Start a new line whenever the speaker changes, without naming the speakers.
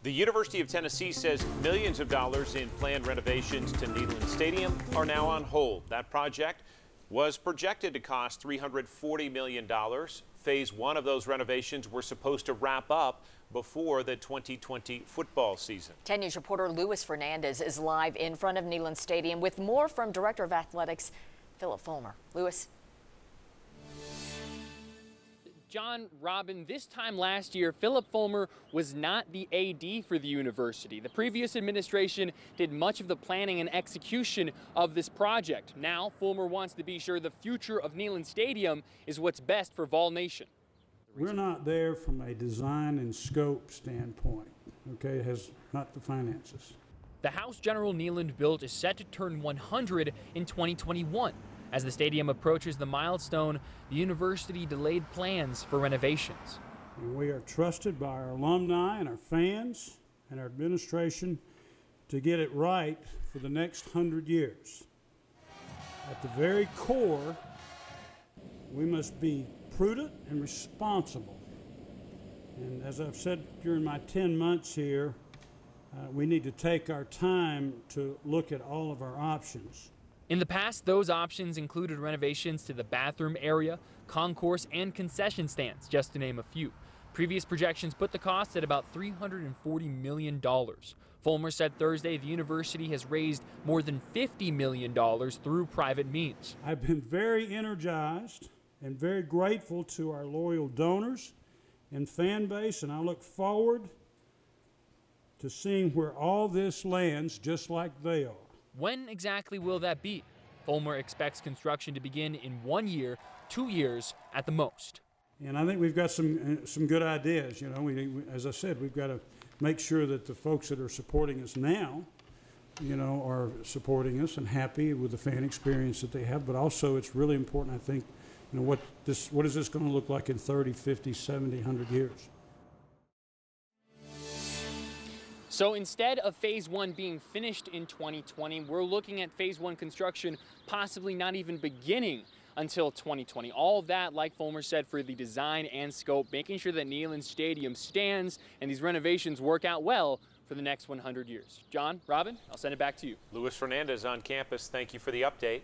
The University of Tennessee says millions of dollars in planned renovations to Neyland Stadium are now on hold. That project was projected to cost $340 million. Phase one of those renovations were supposed to wrap up before the 2020 football season. 10
News reporter Luis Fernandez is live in front of Neyland Stadium with more from Director of Athletics Philip Fulmer. Luis.
John, Robin, this time last year, Philip Fulmer was not the AD for the university. The previous administration did much of the planning and execution of this project. Now, Fulmer wants to be sure the future of Neyland Stadium is what's best for Vol Nation.
We're not there from a design and scope standpoint, okay? It has not the finances.
The house General Neyland built is set to turn 100 in 2021. As the stadium approaches the milestone, the university delayed plans for renovations.
And we are trusted by our alumni and our fans and our administration to get it right for the next 100 years. At the very core, we must be prudent and responsible. And as I've said during my 10 months here, we need to take our time to look at all of our options.
In the past, those options included renovations to the bathroom area, concourse, and concession stands, just to name a few. Previous projections put the cost at about $340 million. Fulmer said Thursday the university has raised more than $50 million through private means.
I've been very energized and very grateful to our loyal donors and fan base, and I look forward to seeing where all this lands just like they are.
When exactly will that be? Fulmer expects construction to begin in 1 year, 2 years at the most.
And I think we've got some good ideas. You know, as I said, we've got to make sure that the folks that are supporting us now, you know, are supporting us and happy with the fan experience that they have. But also, it's really important, I think, you know, what is this going to look like in 30, 50, 70, 100 years?
So instead of phase one being finished in 2020, we're looking at phase one construction possibly not even beginning until 2020. All of that, like Fulmer said, for the design and scope, making sure that Neyland Stadium stands and these renovations work out well for the next 100 years. John, Robin, I'll send it back to you.
Luis Fernandez on campus. Thank you for the update.